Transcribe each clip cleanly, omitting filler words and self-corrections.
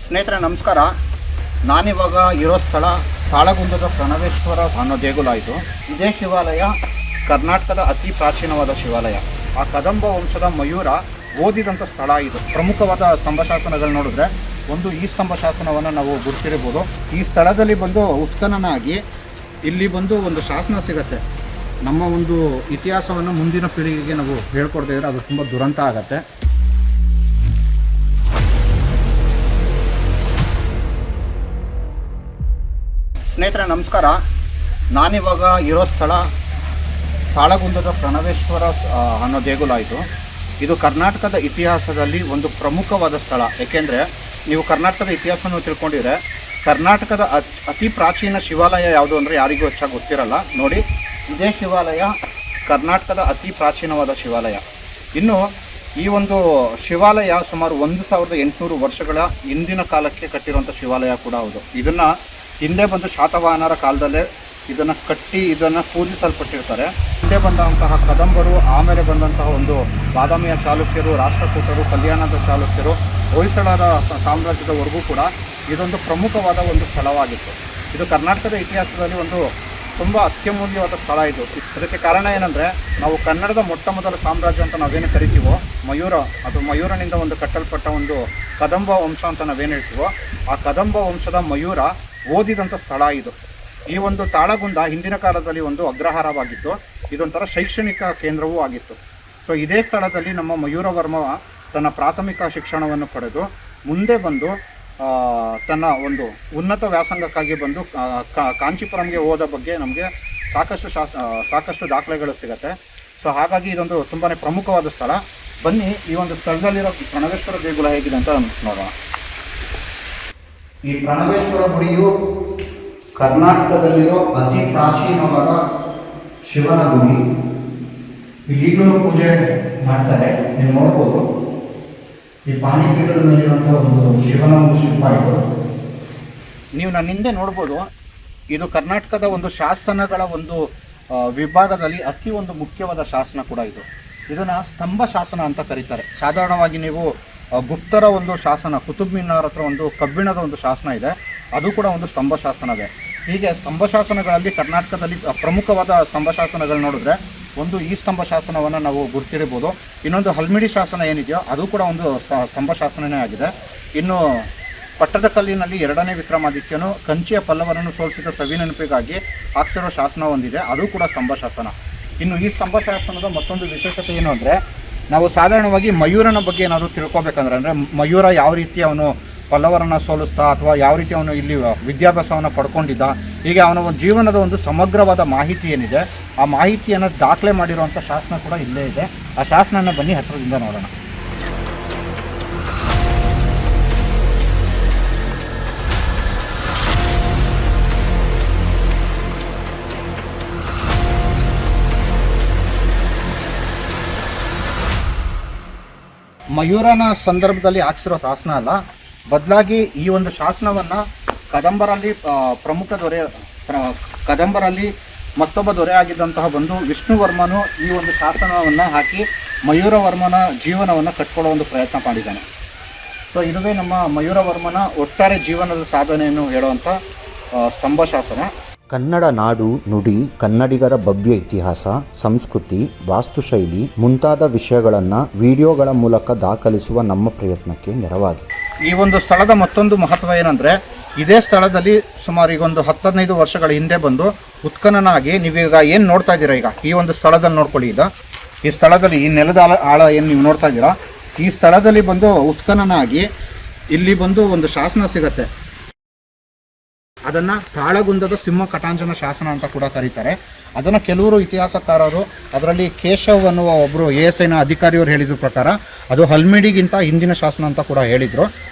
ಸ್ನೇಹಿತರೆ ನಮಸ್ಕಾರ. ನಾನಿವಾಗ ಇರೋ ಸ್ಥಳ ತಾಳಗುಂದದ ಪ್ರಣವೇಶ್ವರ ಅನ್ನೋ ದೇಗುಲ. ಇದೇ ಶಿವಾಲಯ ಕರ್ನಾಟಕದ ಅತಿ ಪ್ರಾಚೀನವಾದ ಶಿವಾಲಯ. ಆ ಕದಂಬ ವಂಶದ ಮಯೂರ ಓದಿದಂಥ ಸ್ಥಳ ಇದು. ಪ್ರಮುಖವಾದ ಸ್ತಂಭಶಾಸನಗಳು ನೋಡಿದ್ರೆ ಒಂದು ಈ ಸ್ತಂಭಶಾಸನವನ್ನು ನಾವು ಗುರುತಿರಬಹುದು. ಈ ಸ್ಥಳದಲ್ಲಿ ಬಂದು ಉತ್ಖನನಾಗಿ ಇಲ್ಲಿ ಬಂದು ಒಂದು ಶಾಸನ ಸಿಗತ್ತೆ. ನಮ್ಮ ಒಂದು ಇತಿಹಾಸವನ್ನು ಮುಂದಿನ ಪೀಳಿಗೆಗೆ ನಾವು ಹೇಳ್ಕೊಡ್ತಾ ಇದ್ರೆ ಅದು ತುಂಬ ದುರಂತ ಆಗತ್ತೆ. ಸ್ನೇಹಿತರೆ ನಮಸ್ಕಾರ. ನಾನಿವಾಗ ಇರೋ ಸ್ಥಳ ತಾಳಗುಂದದ ಪ್ರಣವೇಶ್ವರ ಅನ್ನೋ ದೇಗುಲ. ಇದು ಕರ್ನಾಟಕದ ಇತಿಹಾಸದಲ್ಲಿ ಒಂದು ಪ್ರಮುಖವಾದ ಸ್ಥಳ. ಏಕೆಂದರೆ ನೀವು ಕರ್ನಾಟಕದ ಇತಿಹಾಸವನ್ನು ತಿಳ್ಕೊಂಡಿದ್ರೆ ಕರ್ನಾಟಕದ ಅತಿ ಪ್ರಾಚೀನ ಶಿವಾಲಯ ಯಾವುದು ಅಂದರೆ ಯಾರಿಗೂ ಹೆಚ್ಚಾಗಿ ಗೊತ್ತಿರಲ್ಲ. ನೋಡಿ, ಇದೇ ಶಿವಾಲಯ ಕರ್ನಾಟಕದ ಅತಿ ಪ್ರಾಚೀನವಾದ ಶಿವಾಲಯ. ಇನ್ನು ಈ ಒಂದು ಶಿವಾಲಯ ಸುಮಾರು 1800 ವರ್ಷಗಳ ಹಿಂದಿನ ಕಾಲಕ್ಕೆ ಕಟ್ಟಿರುವಂಥ ಶಿವಾಲಯ ಕೂಡ ಹೌದು. ಇದನ್ನು ಹಿಂದೆ ಬಂದು ಶಾತವಾಹನರ ಕಾಲದಲ್ಲೇ ಇದನ್ನು ಕಟ್ಟಿ ಇದನ್ನು ಪೂಜಿಸಲ್ಪಟ್ಟಿರ್ತಾರೆ. ಹಿಂದೆ ಬಂದಂತಹ ಕದಂಬರು, ಆಮೇಲೆ ಬಂದಂತಹ ಒಂದು ಬಾದಾಮಿಯ ಚಾಲುಕ್ಯರು, ರಾಷ್ಟ್ರಕೂಟರು, ಕಲ್ಯಾಣದ ಚಾಲುಕ್ಯರು, ಹೊಯ್ಸಳರ ಸಾಮ್ರಾಜ್ಯದವರೆಗೂ ಕೂಡ ಇದೊಂದು ಪ್ರಮುಖವಾದ ಒಂದು ಸ್ಥಳವಾಗಿತ್ತು. ಇದು ಕರ್ನಾಟಕದ ಇತಿಹಾಸದಲ್ಲಿ ಒಂದು ತುಂಬ ಅತ್ಯಮೂಲ್ಯವಾದ ಸ್ಥಳ ಇದು. ಇದಕ್ಕೆ ಕಾರಣ ಏನಂದರೆ, ನಾವು ಕನ್ನಡದ ಮೊಟ್ಟ ಮೊದಲ ಸಾಮ್ರಾಜ್ಯ ಅಂತ ನಾವೇನು ಕರಿತೀವೋ ಮಯೂರ, ಅದು ಮಯೂರನಿಂದ ಒಂದು ಕಟ್ಟಲ್ಪಟ್ಟ ಒಂದು ಕದಂಬ ವಂಶ ಅಂತ ನಾವೇನು ಹೇಳ್ತೀವೋ, ಆ ಕದಂಬ ವಂಶದ ಮಯೂರ ಓದಿದಂಥ ಸ್ಥಳ ಇದು. ಈ ಒಂದು ತಾಳಗುಂದ ಹಿಂದಿನ ಕಾಲದಲ್ಲಿ ಒಂದು ಅಗ್ರಹಾರವಾಗಿತ್ತು. ಇದೊಂಥರ ಶೈಕ್ಷಣಿಕ ಕೇಂದ್ರವೂ ಆಗಿತ್ತು. ಸೊ ಇದೇ ಸ್ಥಳದಲ್ಲಿ ನಮ್ಮ ಮಯೂರವರ್ಮ ತನ್ನ ಪ್ರಾಥಮಿಕ ಶಿಕ್ಷಣವನ್ನು ಪಡೆದು ಮುಂದೆ ಬಂದು ತನ್ನ ಒಂದು ಉನ್ನತ ವ್ಯಾಸಂಗಕ್ಕಾಗಿ ಬಂದು ಕಾಂಚೀಪುರಂಗೆ ಹೋದ ಬಗ್ಗೆ ನಮಗೆ ಸಾಕಷ್ಟು ದಾಖಲೆಗಳು ಸಿಗುತ್ತೆ. ಸೊ ಹಾಗಾಗಿ ಇದೊಂದು ತುಂಬಾ ಪ್ರಮುಖವಾದ ಸ್ಥಳ. ಬನ್ನಿ ಈ ಒಂದು ಸ್ಥಳದಲ್ಲಿರೋ ಪ್ರಣವೇಶ್ವರ ದೇಗುಲ ಹೇಗಿದೆ ಅಂತ ನೋಡೋಣ. ಈ ಪ್ರಣವೇಶ್ವರ ಗುಡಿಯು ಕರ್ನಾಟಕದಲ್ಲಿರೋ ಅತಿ ಪ್ರಾಚೀನವಾದ ಶಿವನ ಗುಡಿ. ಈಗಲೂ ಪೂಜೆ ಮಾಡ್ತಾರೆ, ನೀವು ನೋಡ್ಬೋದು. ಈ ಪಾಣಿಪೀಠದ ಮೇಲಿರುವಂಥ ಒಂದು ಶಿವನ ಒಂದು ಶಿಲ್ಪ ಇದು. ನೀವು ನನ್ನ ಹಿಂದೆ ನೋಡ್ಬೋದು. ಇದು ಕರ್ನಾಟಕದ ಒಂದು ಶಾಸನಗಳ ಒಂದು ವಿಭಾಗದಲ್ಲಿ ಅತಿ ಒಂದು ಮುಖ್ಯವಾದ ಶಾಸನ ಕೂಡ ಇದು. ಇದನ್ನು ಸ್ತಂಭ ಶಾಸನ ಅಂತ ಕರೀತಾರೆ. ಸಾಧಾರಣವಾಗಿ ನೀವು ಗುಪ್ತರ ಒಂದು ಶಾಸನ, ಕುತುಬ್ ಮಿನಾರ್ ಹತ್ರ ಒಂದು ಕಬ್ಬಿಣದ ಒಂದು ಶಾಸನ ಇದೆ, ಅದು ಕೂಡ ಒಂದು ಸ್ತಂಭ ಶಾಸನವೇ. ಹೀಗೆ ಸ್ತಂಭ ಶಾಸನಗಳಲ್ಲಿ ಕರ್ನಾಟಕದಲ್ಲಿ ಪ್ರಮುಖವಾದ ಸ್ತಂಭ ಶಾಸನಗಳು ನೋಡಿದ್ರೆ ಒಂದು ಈ ಸ್ತಂಭ ಶಾಸನವನ್ನು ನಾವು ಗುರುತಿರಬಹುದು. ಇನ್ನೊಂದು ಹಲ್ಮಿಡಿ ಶಾಸನ ಏನಿದೆಯೋ ಅದು ಕೂಡ ಒಂದು ಸ್ತಂಭ ಶಾಸನವೇ ಆಗಿದೆ. ಇನ್ನು ಪಟ್ಟದಕಲ್ಲಿನಲ್ಲಿ 2ನೇ ವಿಕ್ರಮಾದಿತ್ಯನು ಕಂಚಿಯ ಪಲ್ಲವರನ್ನು ಸೋಲಿಸಿದ ಸವಿ ನೆನಪಿಗಾಗಿ ಹಾಕ್ಸಿರೋ ಶಾಸನ ಹೊಂದಿದೆ, ಅದು ಕೂಡ ಸ್ತಂಭ ಶಾಸನ. ಇನ್ನು ಈ ಸ್ತಂಭ ಶಾಸನದ ಮತ್ತೊಂದು ವಿಶೇಷತೆ ಏನು ಅಂದರೆ, ನಾವು ಸಾಧಾರಣವಾಗಿ ಮಯೂರನ ಬಗ್ಗೆ ಏನಾದರೂ ತಿಳ್ಕೊಬೇಕಂದ್ರೆ ಮಯೂರ ಯಾವ ರೀತಿ ಅವನು ಪಲ್ಲವರನ್ನು ಸೋಲಿಸ್ತಾ ಅಥವಾ ಯಾವ ರೀತಿ ಅವನು ಇಲ್ಲಿ ವಿದ್ಯಾಭ್ಯಾಸವನ್ನು ಪಡ್ಕೊಂಡಿದ್ದ, ಹೀಗೆ ಅವನ ಒಂದು ಜೀವನದ ಒಂದು ಸಮಗ್ರವಾದ ಮಾಹಿತಿ ಏನಿದೆ ಆ ಮಾಹಿತಿಯನ್ನು ದಾಖಲೆ ಮಾಡಿರುವಂಥ ಶಾಸನ ಕೂಡ ಇಲ್ಲೇ ಇದೆ. ಆ ಶಾಸನನ ಬನ್ನಿ ಹತ್ತಿರದಿಂದ ನೋಡೋಣ. ಮಯೂರನ ಸಂದರ್ಭದಲ್ಲಿ ಹಾಕ್ಸಿರೋ ಶಾಸನ ಅಲ್ಲ, ಬದಲಾಗಿ ಈ ಒಂದು ಶಾಸನವನ್ನು ಕದಂಬರಲ್ಲಿ ಮತ್ತೊಬ್ಬ ದೊರೆ ಆಗಿದ್ದಂತಹ ಬಂದು ವಿಷ್ಣುವರ್ಮನು ಈ ಒಂದು ಶಾಸನವನ್ನು ಹಾಕಿ ಮಯೂರವರ್ಮನ ಜೀವನವನ್ನು ಕಟ್ಕೊಳ್ಳೋ ಒಂದು ಪ್ರಯತ್ನ ಮಾಡಿದ್ದಾನೆ. ಸೊ ಇದುವೇ ನಮ್ಮ ಮಯೂರವರ್ಮನ ಒಟ್ಟಾರೆ ಜೀವನದ ಸಾಧನೆಯನ್ನು ಹೇಳುವಂಥ ಸ್ತಂಭ ಶಾಸನ. ಕನ್ನಡ ನಾಡು, ನುಡಿ, ಕನ್ನಡಿಗರ ಭವ್ಯ ಇತಿಹಾಸ, ಸಂಸ್ಕೃತಿ, ವಾಸ್ತುಶೈಲಿ ಮುಂತಾದ ವಿಷಯಗಳನ್ನು ವಿಡಿಯೋಗಳ ಮೂಲಕ ದಾಖಲಿಸುವ ನಮ್ಮ ಪ್ರಯತ್ನಕ್ಕೆ ನೆರವಾಗಿ. ಈ ಒಂದು ಸ್ಥಳದ ಮತ್ತೊಂದು ಮಹತ್ವ ಏನಂದರೆ, ಇದೇ ಸ್ಥಳದಲ್ಲಿ ಸುಮಾರು ಈಗ ಒಂದು 10-15 ವರ್ಷಗಳ ಹಿಂದೆ ಬಂದು ಉತ್ಖನನಾಗಿ, ನೀವೀಗ ಏನು ನೋಡ್ತಾ ಇದ್ದೀರಾ, ಈಗ ಈ ಒಂದು ಸ್ಥಳದಲ್ಲಿ ನೋಡ್ಕೊಳ್ಳಿ. ಈಗ ಈ ಸ್ಥಳದಲ್ಲಿ ಈ ನೆಲದ ಆಳ ಏನು ನೀವು ನೋಡ್ತಾ ಇದ್ದೀರಾ, ಈ ಸ್ಥಳದಲ್ಲಿ ಬಂದು ಉತ್ಖನನಾಗಿ ಇಲ್ಲಿ ಬಂದು ಒಂದು ಶಾಸನ ಸಿಗತ್ತೆ. ಅದನ್ನು ತಾಳಗುಂದದ ಸಿಂಹ ಕಟಾಂಜನ ಶಾಸನ ಅಂತ ಕೂಡ ಕರೀತಾರೆ. ಅದನ್ನು ಕೆಲವರು ಇತಿಹಾಸಕಾರರು, ಅದರಲ್ಲಿ ಕೇಶವ್ ಅನ್ನುವ ಒಬ್ಬರು ASIನ ಅಧಿಕಾರಿಯವರು ಹೇಳಿದ ಪ್ರಕಾರ ಅದು ಹಲ್ಮಿಡಿಗಿಂತ ಹಿಂದಿನ ಶಾಸನ ಅಂತ ಕೂಡ ಹೇಳಿದರು.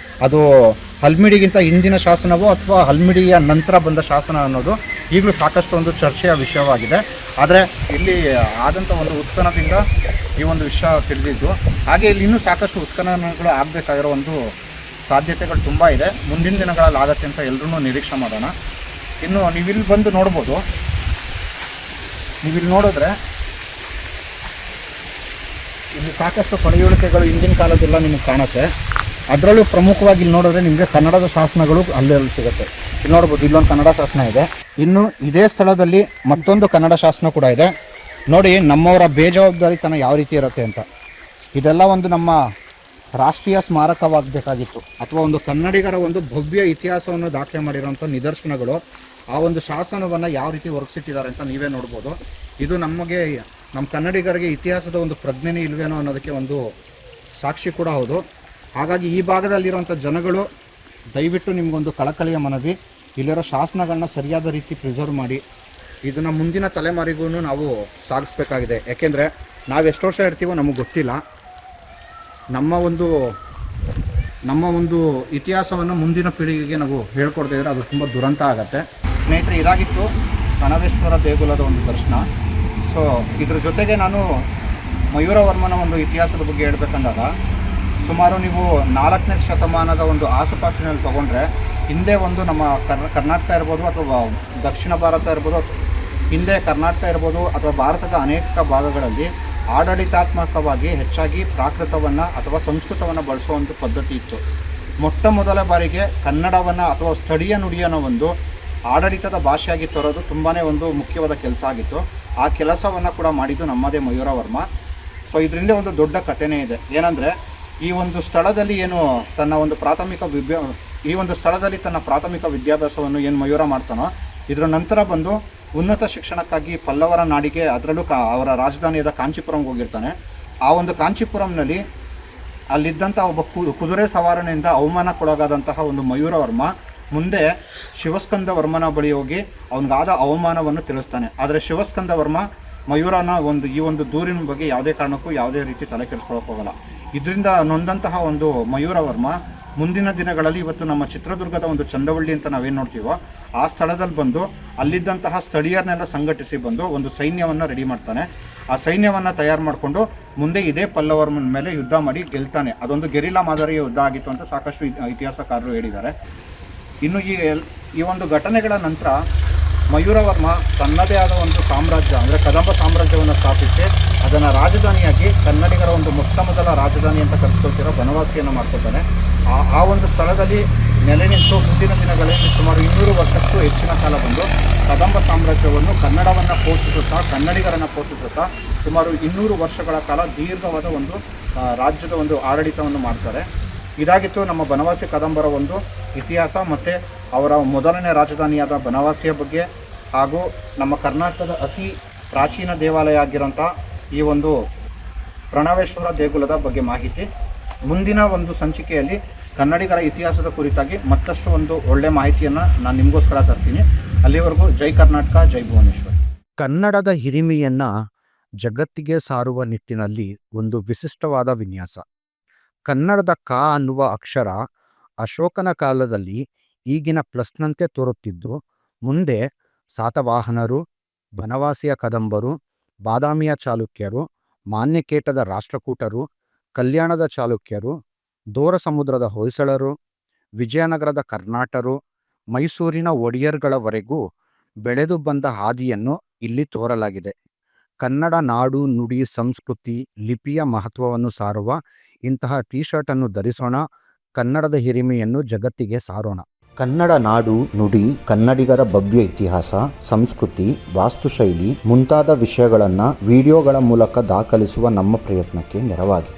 ಅದು ಹಲ್ಮಿಡಿಗಿಂತ ಹಿಂದಿನ ಶಾಸನವೋ ಅಥವಾ ಹಲ್ಮಿಡಿಯ ನಂತರ ಬಂದ ಶಾಸನ ಅನ್ನೋದು ಈಗಲೂ ಸಾಕಷ್ಟು ಒಂದು ಚರ್ಚೆಯ ವಿಷಯವಾಗಿದೆ. ಆದರೆ ಇಲ್ಲಿ ಆದಂಥ ಒಂದು ಉತ್ಖನದಿಂದ ಈ ಒಂದು ವಿಷಯ ತಿಳಿದಿದ್ದು. ಹಾಗೆ ಇಲ್ಲಿ ಇನ್ನೂ ಸಾಕಷ್ಟು ಉತ್ಖನನಗಳು ಆಗಬೇಕಾಗಿರೋ ಒಂದು ಸಾಧ್ಯತೆಗಳು ತುಂಬ ಇದೆ. ಮುಂದಿನ ದಿನಗಳಲ್ಲಿ ಆಗತ್ತೆ ಅಂತ ಎಲ್ಲರೂ ನಿರೀಕ್ಷೆ ಮಾಡೋಣ. ಇನ್ನು ನೀವಿಲ್ಲಿ ಬಂದು ನೋಡ್ಬೋದು. ನೀವಿಲ್ಲಿ ನೋಡಿದ್ರೆ ಇಲ್ಲಿ ಸಾಕಷ್ಟು ಪಳೆಯುಳಿಕೆಗಳು ಹಿಂದಿನ ಕಾಲದೆಲ್ಲ ನಿಮಗೆ ಕಾಣುತ್ತೆ. ಅದರಲ್ಲೂ ಪ್ರಮುಖವಾಗಿ ಇಲ್ಲಿ ನೋಡಿದ್ರೆ ನಿಮಗೆ ಕನ್ನಡದ ಶಾಸನಗಳು ಅಲ್ಲಿ ಸಿಗುತ್ತೆ. ಇಲ್ಲಿ ನೋಡ್ಬೋದು, ಇಲ್ಲೊಂದು ಕನ್ನಡ ಶಾಸನ ಇದೆ. ಇನ್ನು ಇದೇ ಸ್ಥಳದಲ್ಲಿ ಮತ್ತೊಂದು ಕನ್ನಡ ಶಾಸನ ಕೂಡ ಇದೆ. ನೋಡಿ ನಮ್ಮವರ ಬೇಜವಾಬ್ದಾರಿತನ ಯಾವ ರೀತಿ ಇರುತ್ತೆ ಅಂತ. ಇದೆಲ್ಲ ಒಂದು ನಮ್ಮ ರಾಷ್ಟ್ರೀಯ ಸ್ಮಾರಕವಾಗಬೇಕಾಗಿತ್ತು, ಅಥವಾ ಒಂದು ಕನ್ನಡಿಗರ ಒಂದು ಭವ್ಯ ಇತಿಹಾಸವನ್ನು ದಾಖಲೆ ಮಾಡಿರೋಂಥ ನಿದರ್ಶನಗಳು. ಆ ಒಂದು ಶಾಸನವನ್ನು ಯಾವ ರೀತಿ ಹೊರಗಿಸಿಟ್ಟಿದ್ದಾರೆ ಅಂತ ನೀವೇ ನೋಡ್ಬೋದು. ಇದು ನಮಗೆ, ನಮ್ಮ ಕನ್ನಡಿಗರಿಗೆ ಇತಿಹಾಸದ ಒಂದು ಪ್ರಜ್ಞೆನೇ ಇಲ್ವೇನೋ ಅನ್ನೋದಕ್ಕೆ ಒಂದು ಸಾಕ್ಷಿ ಕೂಡ ಹೌದು. ಹಾಗಾಗಿ ಈ ಭಾಗದಲ್ಲಿರುವಂಥ ಜನಗಳು ದಯವಿಟ್ಟು ನಿಮಗೊಂದು ಕಳಕಳಿಯ ಮನವಿ, ಇಲ್ಲಿರೋ ಶಾಸನಗಳನ್ನ ಸರಿಯಾದ ರೀತಿ ಪ್ರಿಸರ್ವ್ ಮಾಡಿ ಇದನ್ನು ಮುಂದಿನ ತಲೆಮಾರಿಗೂ ನಾವು ಸಾಗಿಸ್ಬೇಕಾಗಿದೆ. ಯಾಕೆಂದರೆ ನಾವು ಎಷ್ಟು ವರ್ಷ ಇರ್ತೀವೋ ನಮಗೆ ಗೊತ್ತಿಲ್ಲ. ನಮ್ಮ ಒಂದು ಇತಿಹಾಸವನ್ನು ಮುಂದಿನ ಪೀಳಿಗೆಗೆ ನಾವು ಹೇಳ್ಕೊಡ್ತಾ ಇದ್ರೆ ಅದು ತುಂಬ ದುರಂತ ಆಗುತ್ತೆ. ಸ್ನೇಹಿತರೆ, ಇದಾಗಿತ್ತು ಕಣವೇಶ್ವರ ದೇಗುಲದ ಒಂದು ದರ್ಶನ. ಸೊ ಇದ್ರ ಜೊತೆಗೆ ನಾನು ಮಯೂರವರ್ಮನ ಒಂದು ಇತಿಹಾಸದ ಬಗ್ಗೆ ಹೇಳ್ಬೇಕಂದಾಗ, ಸುಮಾರು ನೀವು 4ನೇ ಶತಮಾನದ ಒಂದು ಆಸುಪಾಸಿನಲ್ಲಿ ತೊಗೊಂಡ್ರೆ, ಹಿಂದೆ ಒಂದು ನಮ್ಮ ಕರ್ನಾಟಕ ಇರ್ಬೋದು ಅಥವಾ ದಕ್ಷಿಣ ಭಾರತ ಇರ್ಬೋದು, ಹಿಂದೆ ಕರ್ನಾಟಕ ಇರ್ಬೋದು ಅಥವಾ ಭಾರತದ ಅನೇಕ ಭಾಗಗಳಲ್ಲಿ ಆಡಳಿತಾತ್ಮಕವಾಗಿ ಹೆಚ್ಚಾಗಿ ಪ್ರಾಕೃತವನ್ನು ಅಥವಾ ಸಂಸ್ಕೃತವನ್ನು ಬಳಸುವಂಥ ಪದ್ಧತಿ ಇತ್ತು. ಮೊಟ್ಟ ಮೊದಲ ಬಾರಿಗೆ ಕನ್ನಡವನ್ನು ಅಥವಾ ಸ್ಥಳೀಯ ನುಡಿಯನ್ನು ಒಂದು ಆಡಳಿತದ ಭಾಷೆಯಾಗಿ ತರೋದು ತುಂಬಾ ಒಂದು ಮುಖ್ಯವಾದ ಕೆಲಸ ಆಗಿತ್ತು. ಆ ಕೆಲಸವನ್ನು ಕೂಡ ಮಾಡಿದ್ದು ನಮ್ಮದೇ ಮಯೂರವರ್ಮ. ಸೊ ಇದರಿಂದ ಒಂದು ದೊಡ್ಡ ಕಥೆನೇ ಇದೆ. ಏನಂದರೆ, ಈ ಒಂದು ಸ್ಥಳದಲ್ಲಿ ತನ್ನ ಪ್ರಾಥಮಿಕ ವಿದ್ಯಾಭ್ಯಾಸವನ್ನು ಏನು ಮಯೂರ ಮಾಡ್ತಾನೋ, ಇದರ ನಂತರ ಬಂದು ಉನ್ನತ ಶಿಕ್ಷಣಕ್ಕಾಗಿ ಪಲ್ಲವರ ನಾಡಿಗೆ, ಅದರಲ್ಲೂ ಅವರ ರಾಜಧಾನಿಯಾದ ಕಾಂಚೀಪುರಂಗೆ ಹೋಗಿರ್ತಾನೆ. ಆ ಒಂದು ಕಾಂಚೀಪುರಂನಲ್ಲಿ ಅಲ್ಲಿದ್ದಂಥ ಒಬ್ಬ ಕುದುರೆ ಸವಾರನೆಯಿಂದ ಅವಮಾನಕ್ಕೊಳಗಾದಂತಹ ಒಂದು ಮಯೂರವರ್ಮ ಮುಂದೆ ಶಿವಸ್ಕಂದ ವರ್ಮನ ಬಳಿ ಹೋಗಿ ಅವನಿಗಾದ ಅವಮಾನವನ್ನು ತಿಳಿಸ್ತಾನೆ. ಆದರೆ ಶಿವಸ್ಕಂದ ವರ್ಮ ಮಯೂರನ ಈ ಒಂದು ದೂರಿನ ಬಗ್ಗೆ ಯಾವುದೇ ಕಾರಣಕ್ಕೂ ಯಾವುದೇ ರೀತಿ ತಲೆ ಕೆಡಿಸ್ಕೊಳ್ಳೋಕೆ ಹೋಗಲ್ಲ. ಇದರಿಂದ ನೊಂದಂತಹ ಒಂದು ಮಯೂರವರ್ಮ ಮುಂದಿನ ದಿನಗಳಲ್ಲಿ ಇವತ್ತು ನಮ್ಮ ಚಿತ್ರದುರ್ಗದ ಒಂದು ಚಂದವಳ್ಳಿ ಅಂತ ನಾವೇನು ನೋಡ್ತೀವೋ ಆ ಸ್ಥಳದಲ್ಲಿ ಬಂದು ಅಲ್ಲಿದ್ದಂತಹ ಸ್ಥಳೀಯರನ್ನೆಲ್ಲ ಸಂಘಟಿಸಿ ಬಂದು ಒಂದು ಸೈನ್ಯವನ್ನು ರೆಡಿ ಮಾಡ್ತಾನೆ. ಆ ಸೈನ್ಯವನ್ನು ತಯಾರು ಮಾಡಿಕೊಂಡು ಮುಂದೆ ಇದೇ ಪಲ್ಲವರ್ಮನ ಮೇಲೆ ಯುದ್ಧ ಮಾಡಿ ಗೆಲ್ತಾನೆ. ಅದೊಂದು ಗೆರಿಲ್ಲಾ ಮಾದರಿಯ ಯುದ್ಧ ಆಗಿತ್ತು ಅಂತ ಸಾಕಷ್ಟು ಇತಿಹಾಸಕಾರರು ಹೇಳಿದ್ದಾರೆ. ಇನ್ನು ಈ ಒಂದು ಘಟನೆಗಳ ನಂತರ ಮಯೂರವರ್ಮ ತನ್ನದೇ ಆದ ಒಂದು ಸಾಮ್ರಾಜ್ಯ, ಅಂದರೆ ಕದಂಬ ಸಾಮ್ರಾಜ್ಯವನ್ನು ಸ್ಥಾಪಿಸಿ ಅದನ್ನು ರಾಜಧಾನಿಯಾಗಿ ಕನ್ನಡಿಗರ ಒಂದು ಮೊಟ್ಟ ಮೊದಲ ರಾಜಧಾನಿ ಅಂತ ಕರೆಸ್ಕೊಳ್ತಿರೋ ಬನವಾಸಿಯನ್ನು ಮಾಡ್ಕೊತಾನೆ. ಆ ಒಂದು ಸ್ಥಳದಲ್ಲಿ ನೆಲೆ ನಿಂತು ಮುಂದಿನ ದಿನಗಳಲ್ಲಿ ಸುಮಾರು 200 ವರ್ಷಕ್ಕೂ ಹೆಚ್ಚಿನ ಕಾಲ ಬಂದು ಕದಂಬ ಸಾಮ್ರಾಜ್ಯವನ್ನು ಕನ್ನಡವನ್ನು ಪೋಷಿಸುತ್ತಾ, ಕನ್ನಡಿಗರನ್ನು ಪೋಷಿಸುತ್ತಾ ಸುಮಾರು 200 ವರ್ಷಗಳ ಕಾಲ ದೀರ್ಘವಾದ ಒಂದು ರಾಜ್ಯದ ಒಂದು ಆಡಳಿತವನ್ನು ಮಾಡ್ತಾರೆ. ಇದಾಗಿತ್ತು ನಮ್ಮ ಬನವಾಸಿ ಕದಂಬರ ಒಂದು ಇತಿಹಾಸ ಮತ್ತು ಅವರ ಮೊದಲನೇ ರಾಜಧಾನಿಯಾದ ಬನವಾಸಿಯ ಬಗ್ಗೆ, ಹಾಗೂ ನಮ್ಮ ಕರ್ನಾಟಕದ ಅತಿ ಪ್ರಾಚೀನ ದೇವಾಲಯ ಆಗಿರೋಂಥ ಈ ಒಂದು ಪ್ರಣವೇಶ್ವರ ದೇಗುಲದ ಬಗ್ಗೆ ಮಾಹಿತಿ. ಮುಂದಿನ ಒಂದು ಸಂಚಿಕೆಯಲ್ಲಿ ಕನ್ನಡಿಗರ ಇತಿಹಾಸದ ಕುರಿತಾಗಿ ಮತ್ತಷ್ಟು ಒಂದು ಒಳ್ಳೆಯ ಮಾಹಿತಿಯನ್ನು ನಾನು ನಿಮಗೋಸ್ಕರ ತರ್ತೀನಿ. ಅಲ್ಲಿವರೆಗೂ ಜೈ ಕರ್ನಾಟಕ, ಜೈ ಭುವನೇಶ್ವರ್. ಕನ್ನಡದ ಹಿರಿಮೆಯನ್ನು ಜಗತ್ತಿಗೆ ಸಾರುವ ನಿಟ್ಟಿನಲ್ಲಿ ಒಂದು ವಿಶಿಷ್ಟವಾದ ವಿನ್ಯಾಸ. ಕನ್ನಡದ ಕ ಅನ್ನುವ ಅಕ್ಷರ ಅಶೋಕನ ಕಾಲದಲ್ಲಿ ಈಗಿನ ಪ್ಲಸ್ನಂತೆ ತೋರುತ್ತಿದ್ದು, ಮುಂದೆ ಸಾತವಾಹನರು, ಬನವಾಸಿಯ ಕದಂಬರು, ಬಾದಾಮಿಯ ಚಾಲುಕ್ಯರು, ಮಾನ್ಯಕೇಟದ ರಾಷ್ಟ್ರಕೂಟರು, ಕಲ್ಯಾಣದ ಚಾಲುಕ್ಯರು, ದೋರ ಸಮುದ್ರದ ಹೊಯ್ಸಳರು, ವಿಜಯನಗರದ ಕರ್ನಾಟರು, ಮೈಸೂರಿನ ಒಡೆಯರ್ಗಳವರೆಗೂ ಬೆಳೆದು ಬಂದ ಹಾದಿಯನ್ನು ಇಲ್ಲಿ ತೋರಲಾಗಿದೆ. ಕನ್ನಡ ನಾಡು, ನುಡಿ, ಸಂಸ್ಕೃತಿ, ಲಿಪಿಯ ಮಹತ್ವವನ್ನು ಸಾರುವ ಇಂತಹ ಟೀ ಶರ್ಟನ್ನು ಧರಿಸೋಣ. ಕನ್ನಡದ ಹಿರಿಮೆಯನ್ನು ಜಗತ್ತಿಗೆ ಸಾರೋಣ. ಕನ್ನಡ ನಾಡು, ನುಡಿ, ಕನ್ನಡಿಗರ ಭವ್ಯ ಇತಿಹಾಸ, ಸಂಸ್ಕೃತಿ, ವಾಸ್ತುಶೈಲಿ ಮುಂತಾದ ವಿಷಯಗಳನ್ನು ವಿಡಿಯೋಗಳ ಮೂಲಕ ದಾಖಲಿಸುವ ನಮ್ಮ ಪ್ರಯತ್ನಕ್ಕೆ ನೆರವಾಗಿ